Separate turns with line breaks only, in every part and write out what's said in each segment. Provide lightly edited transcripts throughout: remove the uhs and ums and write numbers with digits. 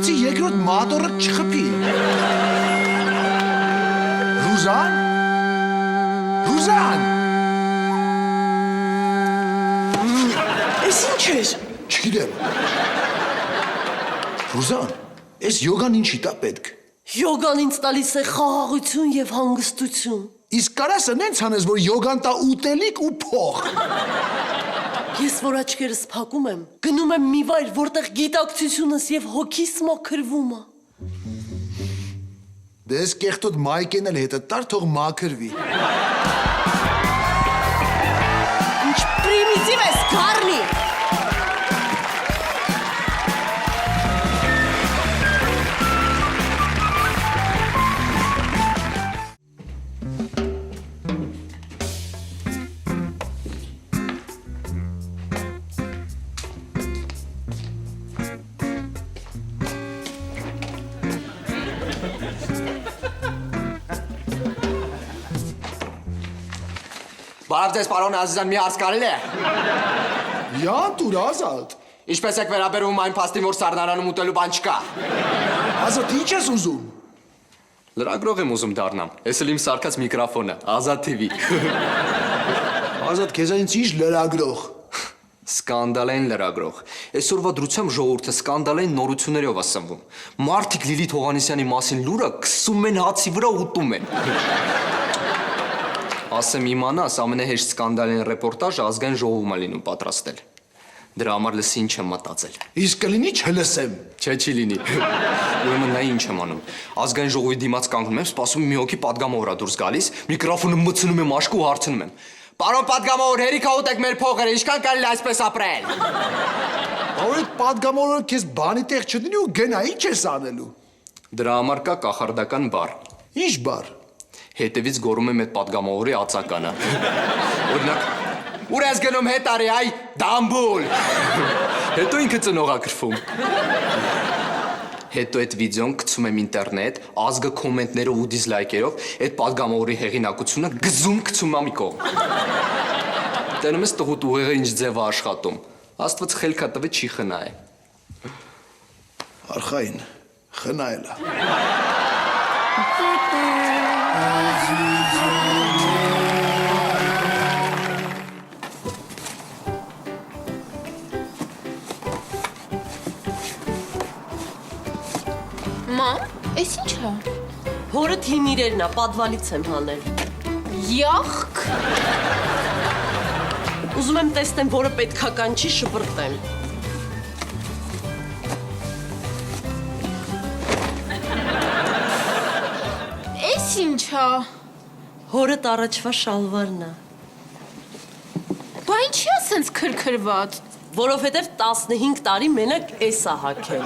Գցի երկրորդ մատորը չխփի։ Ռուզան։ Ռուզան։
Էս ինչ էր։
Չգիտեմ։ Ռուզան, այս յոգան ինչի՞ տա պետք։
Յոգան ինձ տալիս է խաղաղություն եւ հանգստություն։
Իսկ կարաս նենց անես, որ յոգան տա ուտելիք ու փող։
Ես որ աչքերս փակում եմ, գնում եմ մի վայր, որտեղ գիտակցությունս եւ հոգիս մաքրվում է։
Դες կեղտոտ մայկեն էլ հետը տար թող մաքրվի։
Ինչ պրիմիտիվ ես, Կարնի։
Բարև ձեզ, պարոն Ազիզյան, մի հարց կարելի է։
Յան տուր Ազատ։
Ինչպես եք վերաբերում այն փաստին, որ սառնարանում ուտելու բան չկա։
Ազատ, ինչ ես ուզում։
Լրագրող եմ ուզում դառնամ։ Էս էլ իմ սարքած միկրոֆոնը, Ազատ TV։
Ազատ, քեզանից ինչ լրագրող։
Սկանդալային լրագրող։ Այսօրվա դրությամբ ժողովուրդը սկանդալային նորություններով է սնվում։ Մարդիկ Լիլիթ Հովհաննիսյանի մասին լուրը քսում են հացի վրա ուտում են։ Ասեմ իմանաս, ամենահեշտ սկանդալային ռեպորտաժը ազգային ժողովում է լինում պատրաստել։ Դրա համար լսի ինչ եմ մտածել։
Իսկ կլինի չլսեմ։
Չէ, չի լինի։ Ուրեմն նա ինչ եմ անում։ Ազգային ժողովի դիմաց կանգնում եմ, սպասում մի հոգի պատգամավոր է դուրս գալիս, միկրոֆոնը մտցնում եմ աշկը ու հարցնում եմ. Պարոն պատգամավոր, հերիք ուտեք մեր փողերը, ինչքան կարելի այսպես ապրել։
Որ այդ պատգամավորը քեզ բանի տեղ չդնի ու գնա, ինչ ես անելու։
Դրա համար կա կախարդական բառ։
Ինչ բառ։
Հետևից գոռում եմ այդ պատգամավորի ածականը։ Օրինակ, ուր ես գնում հետ արի, այ դամբուլ։ Հետո ինքը ծնողակրվում։ Հետո այդ վիդեոն գցում եմ ինտերնետ, ազգը կոմենտներով ու դիզլայքերով, այդ պատգամավորի հեղինակությունը գցում մի կողմ։ Տենում ես տղուտ ուղեղը ինչ ձև է աշխատում։ Աստված խելքա տվե չի խնայ։
Արխային, խնայելա։
Մամ, էս ինչ է։
Հորը թիմիրերն է, պատվալից եմ հանել։
Յախք։
Ուզում եմ տեսնեմ, որը պետքա կանչի շպրտեմ։
Էս ինչ է։
Հորդ առաջվա շալվարն է։
Բա ինչի է սենց քրքրված։
Որովհետև 15 տարի մենակ էս է հագել։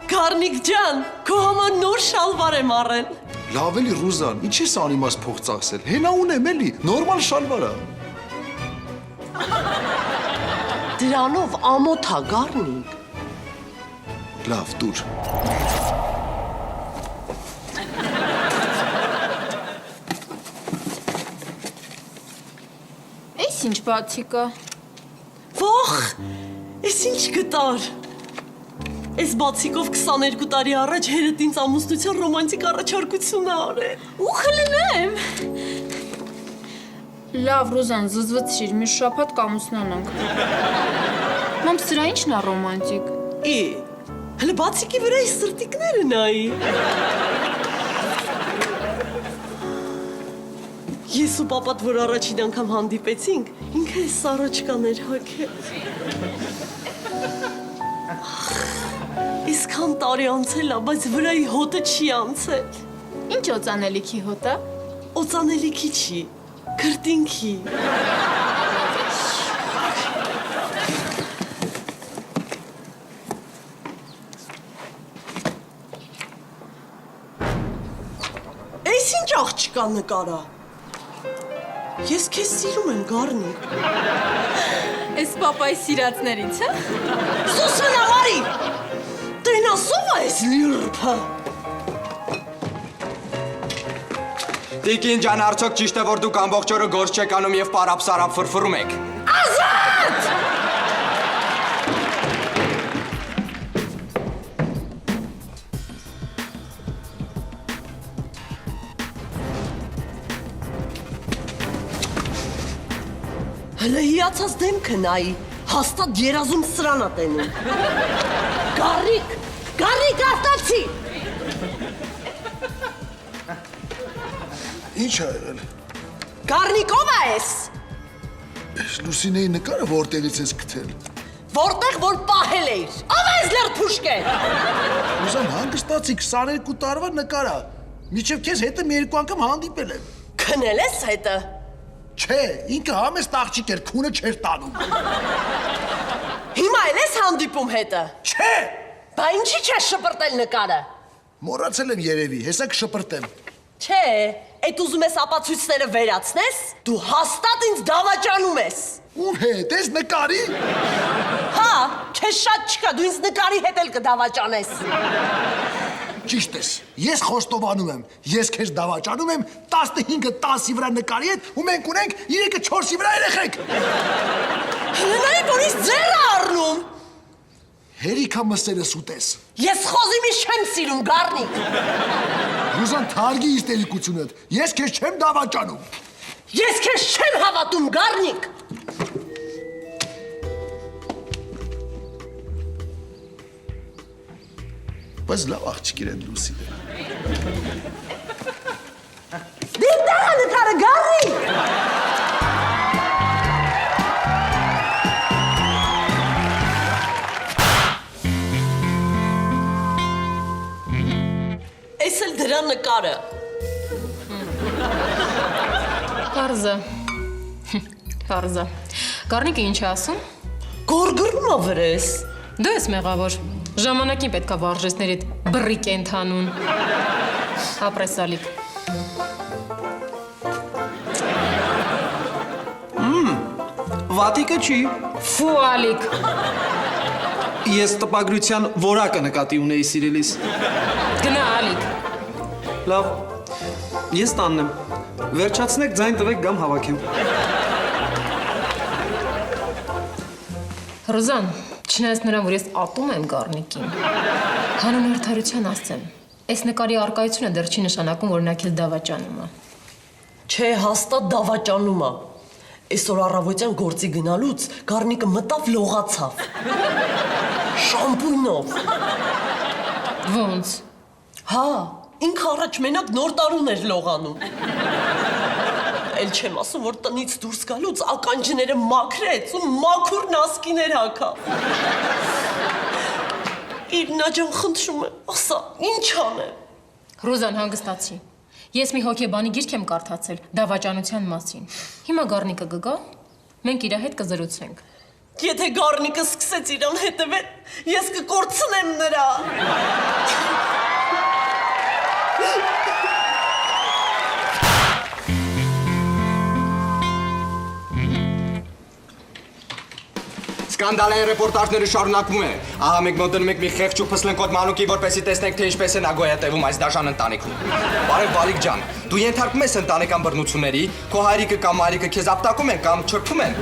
Կարնիկ ջան, քո համար նոր շալվար եմ առել։
Լավ էլի Ռուզան, ինչ ես անում աս փող ծախսել։ Հենա ունեմ էլի, նորմալ շալվարա։
Դրանով ամոթ է, Գառնիկ։
Լավ, դուր։
Էս ինչ բացիկա։
Ոխ, էս ինչ գտար։ Էս բացիկով 22 տարի առաջ հերդ ինձ ամուսնության ռոմանտիկ առաջարկություն է արել։
Ու խլնեմ։ Լավ, Ռուզան, զզվցիր, մի շաբաթ կամուսնանանք։ Մամ, սրա ինչն է ռոմանտիկ։
Հələ բացիկի վրա այս սրտիկները նայի։ Ես ու պապատ, որ առաջին անգամ հանդիպեցինք, ինքը այս սարոճկաներ հագել։ Իսքան տարի անցել է, բայց վրայի հոտը չի անցել։
Ինչ օծանելիքի հոտ է։
Օծանելիքի չի, քրտինքի։ Էս ինչ աղջկա նկարա։ Ես քեզ սիրում եմ, Գառնիկ։
Էս պապայի սիրածներից, հա։
Սուս վնամարի։ Տենասով է էս լիրպը։
Տիկին ջան, արդյոք ճիշտ է, որ դուք ամբողջ օրը գործ չեք անում եւ պարապ-սարապ ֆրֆռում եք։
Ազատ! Հələ հիացած դեմքը նայի, հաստատ երազում սրան ա տենում։ Գառիկ արտացի։
Ինչ ա եղել։
Գառնիկով ա ես։
Այս Լուսինեի նկարը որտեղից ես գտել։
Որտեղ որ պահել էիր։ Ով ես լրդ փուշկե։
Ուզում հանգստացի 22 տարվա նկարա։ Միջև քեզ հետը մի երկու անգամ հանդիպել եմ։
Քնել ես հետը։
Չէ, ինքը համեստ աղջիկ էր, քունը չէր տանում։
Հիմա էլ ես հանդիպում հետը։
Չէ,
Բա ինչի՞ չես շպրտել նկարը։
մոռացել եմ երևի, հեսա կշպրտեմ։
Չէ, այդ ուզում ես ապացույցները վերացնես, դու հաստատ ինձ դավաճանում ես։
Ում հետ, ես նկարի։
Հա, քեզ շատ չկա, դու ինձ նկարի հետ էլ կդավաճանես։
Ճիշտ ես, ես խոստովանում եմ, ես քեզ դավաճանում եմ 15-ը 10-ի վրա նկարի հետ ու մենք ունենք 3-ը 4-ի վրա երեխեք։
Հնայի որ ինձ ձեռը առնում։
Հերիքա մսերս ուտես։
Ես խոզի մի չեմ սիրում, Գառնիկ։
Ռուզան թարգի իս տերիկությունդ, ես քեզ չեմ դավաճանում։
Ես քեզ չեմ հավատում, Գառնիկ։
Բայց լավ աղջիկ էր Լուսինը։
Դիմ տեղը նկարը, Գառնիկ։ Էս էլ դրա նկարը։
Պարզա։ Գառնիկը ինչ է ասում։
Գորգռում ա վրես։
Դու ես մեղավոր։ Ժամանակին պետքա վարժեսների հետ բռի կենթանուն։ Ապրեսալիկ։
Վատիկը չի։
Ֆուալիկ։
Ես տպագրության որակը նկատի ունեի սիրելիս։
Գնա ալիկ։
Լավ, ես տանն եմ։ Վերջացնեք, ձայն տվեք գամ հավաքեմ։
Ռուզան, չնայած նրան, որ ես ատում եմ Գառնիկին, հանուն արդարության ասեմ, այս նկարի արկայությունը դեռ չի նշանակում, որ նա քեզ դավաճանում է։
Չէ, հաստատ դավաճանում ա։ Այսօր առավոտյան գործի գնալուց Գառնիկը մտավ լողացավ։ Շամպույնով։
Ոնց։
Հա, ինքը առաջ մենակ նոր տարուն էր լողանում։ Էլ չեմ ասում, որ տնից դուրս գալուց ականջները մաքրեց ու մաքուր նասկիներ հագավ։ Իրնաջան խնդրում եմ, ասա, ինչ անեմ։
Ռուզան, հանգստացի։ Ես մի հոգեբանի գիրք եմ կարդացել դավաճանության մասին։ Հիմա Գառնիկը կգա, մենք իր հետ կզրուցենք։
Եթե Գառնիկը սկսեց իրան հետևել, ես կկորցնեմ նրա։
Սկանդալային ռեպորտաժները շարունակվում են։ Ահա մենք մոտենում ենք մի խեղճ ու փսլնկոտ մանուկի, որպեսզի տեսնենք, թե ինչպես է նա գոյատևում այս դաշան ընտանիքում։ Բարև Վալիկ ջան, դու ենթարկում ես ընտանեկան բռնությունների, քո հայրիկը կամ մայրիկը քեզ ապտակում են կամ չրփում են։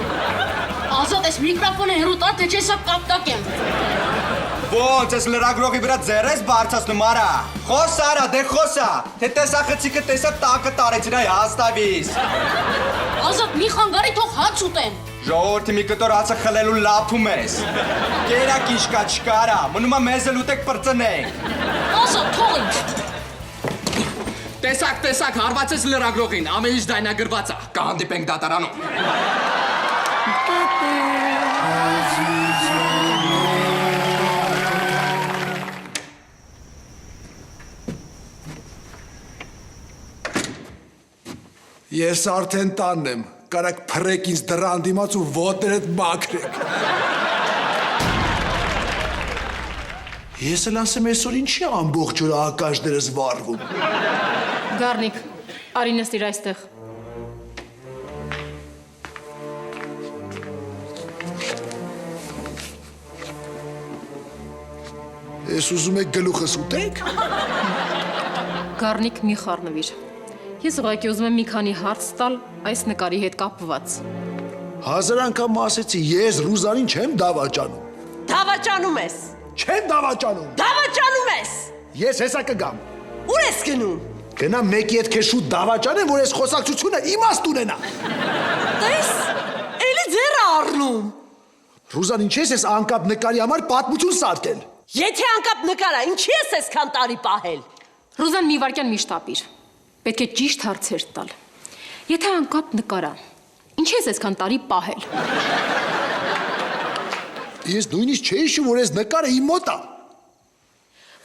Ազատ, այս միկրոֆոնը հեռու տար, թե չէ սա կապտակ եմ։
Ոնց ես լրագրողի վրա ձեռ ես բարձրացնում, արա։ Խոս արա, դե խոսա։ Թե տեսախցիկը տեսա տակը տարեցին, այ հաստավիս։
Ազատ, մի խանգարի թող հաց ուտեմ։
Ժողովրդի մի կտոր հացը խլելու լափում ես։ Կերակ ինչ կա չկարա, մնում է մեզ էլ ուտեք պրծնենք։
Ազատ, թող ինձ։
Տեսակ, հարվածես լրագրողին, ամենից դայնագրված է, կհանդիպենք դատարանում։
Ես արդեն տանն եմ, կարակ փրեք ինձ դրան դիմաց ու ոտերդ մաքրեք։ Ես էլ ասեմ այսօր ինչի ամբողջ օրը ակաշներս վառվում։
Գառնիկ, արի նստիր այստեղ։
Ես ուզում եք գլուխս ուտեք։
Գառնիկ, մի խառնվիր։ Ես ուղղակի ուզում եմ մի քանի հարց տալ այս նկարի հետ կապված։
1000 անգամ ասեցի, ես Ռուզանին չեմ դավաճանում։
Դավաճանում ես։
Չեմ դավաճանում։
Դավաճանում ես։
Ես հեսա կգամ։
Ուր ես գնում։
Գնամ մեկի հետ քեզ շուտ դավաճանեմ, որ այս խոսակցությունը իմաստ ունենա։
Տես, էլի ձեր առնում։
Ռուզան, ինչ ես անկապ նկարի համար պատմություն սարքել։
Եթե անկապ նկարա, ինչի ես այսքան տարի պահել։
Ռուզան, մի վարքյան միշտ ապիր։ Պետք է ճիշտ հարցեր տալ։ Եթե անկապ նկարա, ինչ ես այսքան տարի պահել։
Ես նույնիսկ չէի հիշում, որ այս նկարը իմ մոտ է։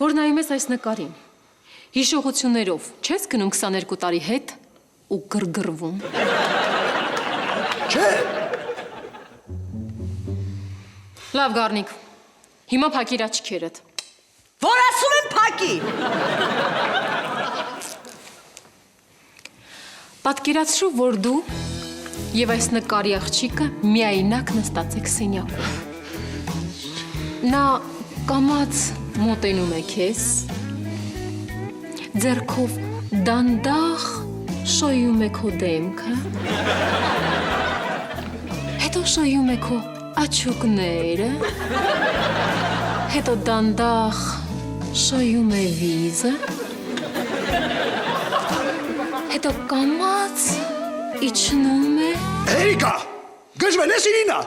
Որ նայում ես այս նկարին, հիշողություններով չես գնում 22 տարի հետ ու գրգռվում։
Չէ։
Լավ, Գառնիկ, հիմա փակիր աչքերդ։
Որ ասում եմ փակի։
Պատկերացրու, որ դու եւ այս նկարի աղջիկը միայնակ նստած եք սենյակում։ Նա կամաց մոտենում է քեզ, ձեռքով դանդաղ շոյում է քո դեմքը, հետո շոյում է քո աչուկները, հետո դանդաղ շոյում է վիզը, հետո կամաց իջնում է։
Էրիկա, գժվել ես իրինա։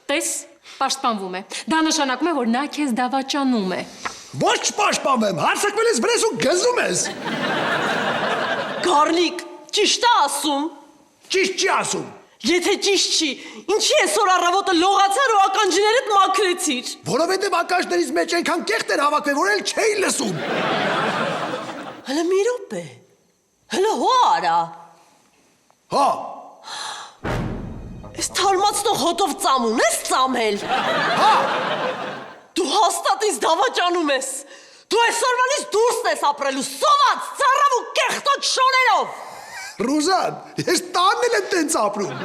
Տես, պաշտպանվում է։ Դա նշանակում է, որ նա քեզ դավաճանում է։
Ոչ չպաշտպանեմ, հարցակվել ես վրես ու գզում ես։
Գառնիկ, ճիշտ է ասում։
Ճիշտ չի ասում։
Եթե ճիշտ չի, ինչի այսօր առավոտը լողացար ու ականջներդ մաքրեցիր։
Որովհետև ականջներից մեջ այնքան կեղտ էր հավաքվել, որ էլ չէի լսում։
Հələ մի րոպե։ Հələ հո արա։
Հա,
Այս թարմացնող հոտով ծամուն ես ծամել։
հա,
Դու հաստատ ինձ դավաճանում ես։ Դու այսօրվանից դուրսն ես ապրելու սոված, ծառավ ու կեղտոտ շորերով։
Ռուզան, ես տանն էլ եմ տենց ապրում։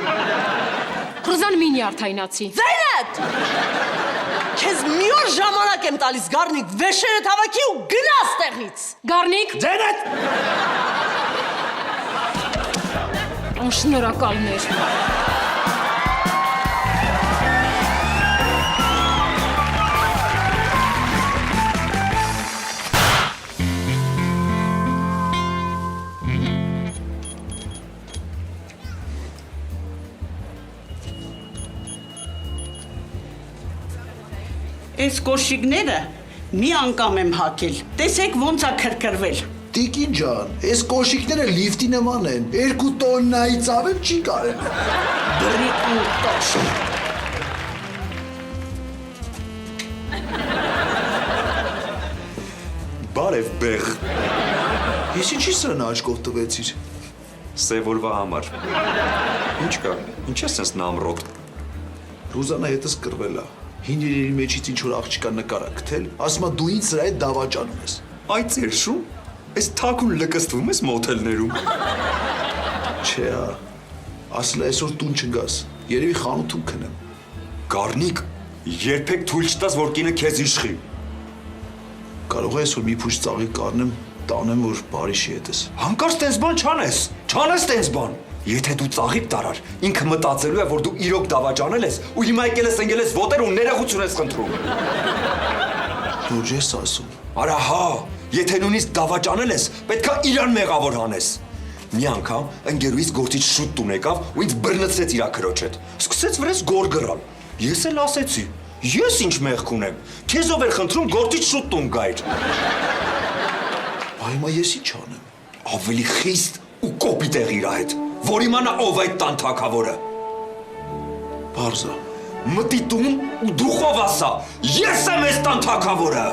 Ռուզան մի նյարդայնացի։
Ձայնդ։ Քեզ մի օր ժամանակ եմ տալիս, Գառնիկ, վեշերդ հավաքի ու գնա ստեղից։
Գառնիկ,
Ձենդ։
անշնորհակալներ։
Այս կոշիկները մի անգամ եմ հակել, տեսեք ոնց է քրքրվել։
Տիկին ջան, այս կոշիկները լիֆտի նման են, 2 տոննայից ավել չի կարել։
Դրի անտոշ։
Բարև բեղ,
Ես ինչի սրան աչքով տվեցիր։
սևորվա համար։ Ինչ կա, ինչ ես ես նամրոտ։
Ռուզանա հետս կրվել է։ Հին իրերի մեջից ինչ որ աղջիկա նկարա գտել, ասում է դու ինձ սրա հետ դավաճանում ես։
Այ ծեր շու, այս թակուն լկստվում ես մոթելներում։
Չէ, ասել է այսօր տուն չգաս, երևի խանութում քնեմ։
Գառնիկ, երբեք թույլ չտաս, որ կինը քեզ իշխի։
Կարող է այսօր մի փուշ ծաղի կառնեմ, տանեմ, որ բարիշի հետս։
Հանկարծ տենց բան չանես տենց բան։ Եթե դու ծաղիկ տարար, ինքը մտածելու է, որ դու իրոք դավաճանել ես ու հիմա եկել ես ընկել ես ոտեր ու ներողություն ես խնդրում։
Լուրջ ես ասում։
Արա հա, եթե նույնիսկ դավաճանել ես, պետքա իրան մեղավոր հանես։ Մի անգամ ընկերուհիս գործից շուտ տուն եկավ ու ինձ բռնցրեց իրա քրոջ հետ։ Սկսեց վրես գոր գրալ։ Ես էլ ասեցի. ես ինչ մեղք ունեմ։ Քեզով էր խնդրում գործից շուտ տուն գայր։
Բա հիմա ես ինչ անեմ։
Ավելի խիստ ու կոպիտ եղ իրա հետ, որ իմանա ով այդ տան թագավորը։
Բարձա։
Մտի տուն ու դուխով ասա. ես եմ այս տան թագավորը։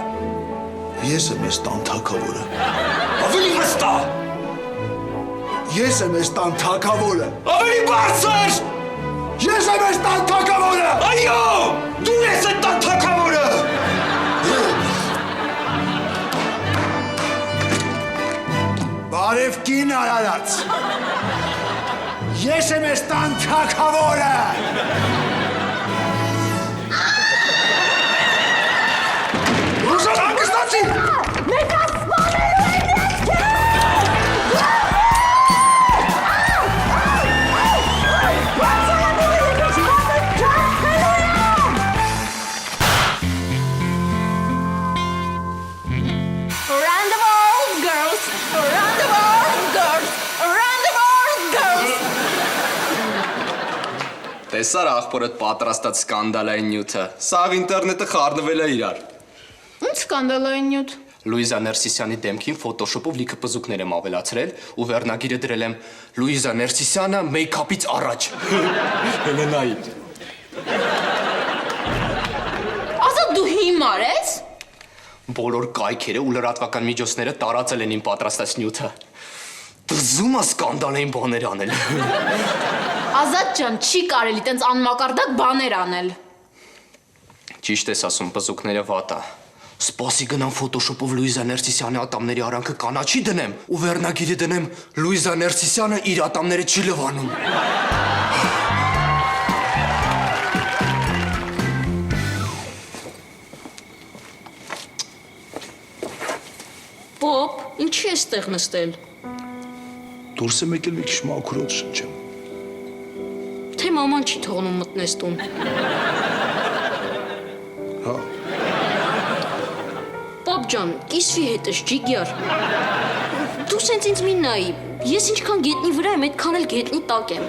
Ես եմ այս տան թագավորը։
Ավելի վստահ։
Ես եմ այս տան թագավորը։
Ավելի բարձր։
Ես եմ այս տան թագավորը։
Այո, դու ես այդ տան թագավորը։
Բարև կին արարած։ Ես եմ այս տան թագավորը։ Ռուզան հանգստացի։
Մեկ ասպանելու են ես Around the world, girls! Around the world, girls! Around the world, girls!
Տեսար աղբորդ պատրաստած սկանդալային նյութը։ Սաղ ինտերնետը խառնվել է իրար։
Ինչ սկանդալային նյութ։
Լուիզա Ներսիսյանի դեմքին ֆոտոշոպով լիքը պզուկներ եմ ավելացրել ու վերնագիրը դրել եմ Լուիզա Ներսիսյանը մեյքափից առաջ։ Հելենայի։
Ազատ դու հիմար ես։
Բոլոր կայքերը ու լրատվական միջոցները տարածել են իմ պատրաստած նյութը։ Դզում է սկանդալային բաներ անել։
Ազատ ջան, չի կարելի տենց անմակարդակ բաներ անել։
Ճիշտ ես ասում, պզուկները վատ է։ Սպասի գնամ ֆոտոշոպով Լուիզա Ներսիսյանի ատամների արանքը կանաչի դնեմ ու վերնագիրը դնեմ Լուիզա Ներսիսյանը իր ատամները չի լվանում։
Պոպ, ինչի ես տեղ նստել։
Դուրս եմ եկել մի քիչ մաքրոց շնչեմ։
Թե մաման չի թողնում մտնես տուն։
Հա։
Պապ ջան, կիսվի հետս ջիգյար։ Դու սենց ինձ մի նայի, ես ինչքան գետնի վրա եմ, այդքան էլ գետնի տակ եմ։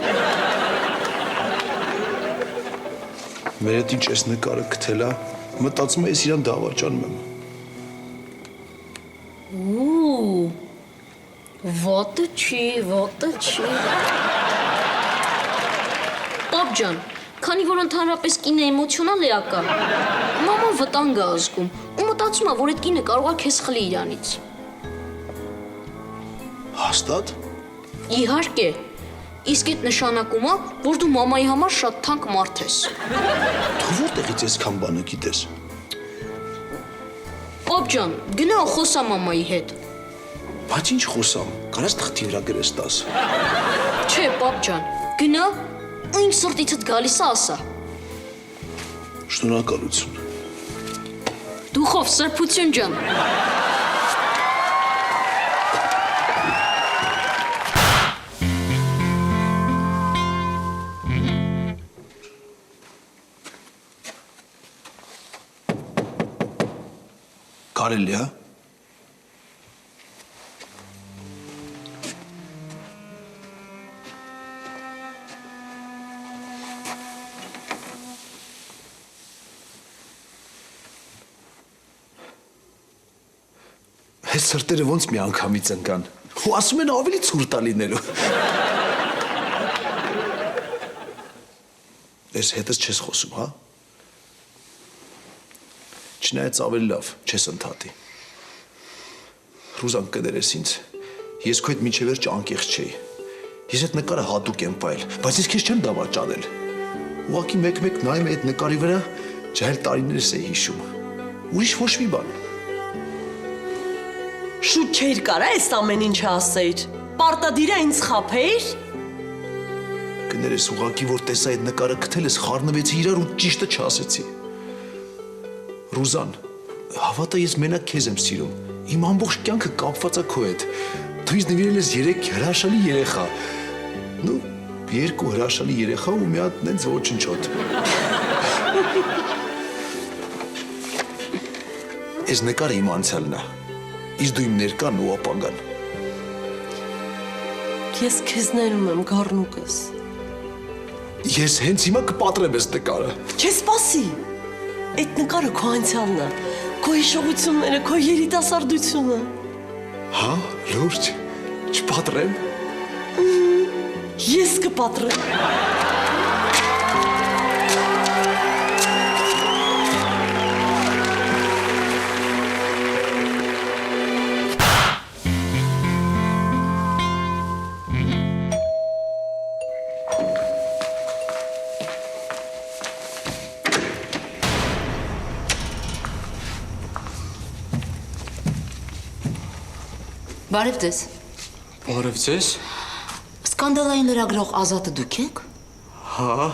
Մեր հետ ինչ ես նկարը գտելա, մտածում ես իրան դավաճանում եմ։
Վատը չի։ Պապ ջան, քանի որ ընդհանրապես կինը էմոցիոնալ էակա, մաման վտանգ է ազգում ու մտածում է, որ այդ կինը կարող է քեզ խլի իրանից։
Հաստատ։
Իհարկե, իսկ այդ նշանակում է, որ դու մամայի համար շատ թանկ մարդ ես։
Դու որտեղից այսքան բանը գիտես։
Պապ ջան, գնա ու խոսա մամայի հետ։
Բայց ինչ խոսամ, կարաս թղթի վրա գրես տաս։
Չէ, պապ ջան, գնա ու ինչ սրտիցդ գալիս է ասա։
Շնորհակալություն։
Դուխով սրբություն ջան։
Կարելի է։ Այս սրտերը ոնց մի անգամից ընկան։ Ու ասում են ավելի ցուրտ տա լինելու։ Ես հետս չես խոսում, հա։ Չնայած ավելի լավ չես ընդհատի։ Ռուզան կներես ինձ։ Ես քո հետ մինչև վերջ անկեղծ չէի։ Ես այդ նկարը հատուկ եմ պայել, բայց ես քեզ չեմ դավաճանել։ Ուղղակի մեկ-մեկ նայում եմ այդ նկարի վրա, ջահել տարիներս էի հիշում։ Ուրիշ ոչ մի բան։
Շուտ չէիր կարա այս ամեն ինչը ասեիր։ Պարտադիր է ինձ խաբեիր։
Կներես ուղղակի որ տեսա այդ նկարը գտել ես խառնվեցի իրար ու ճիշտը չասեցի։ Ռուզան, հավատա ես մենակ քեզ եմ սիրում։ Իմ ամբողջ կյանքը կապված է քո հետ։ Դու ինձ նվիրել ես 3 հրաշալի երեխա։ Ну, 2 հրաշալի երեխա ու մի հատ նենց ոչնչոտ։ Այս նկարը իմ անցյալն է։ Իսկ դու իմ ներկան ու ապագան։
Ես քեզ ներում եմ գառնուկս։
Ես հենց հիմա կպատրեմ այս նկարը։
Չէ, սպասի։ Այդ նկարը քո անցյալն է, քո հիշողությունները, քո երիտասարդությունը։
Հա, լուրջ, չպատրեմ։
Ես կպատրեմ։
Բարև ձեզ։
Բարև ձեզ։
Սկանդալային լրագրող Ազատը դուք եք։
Հա։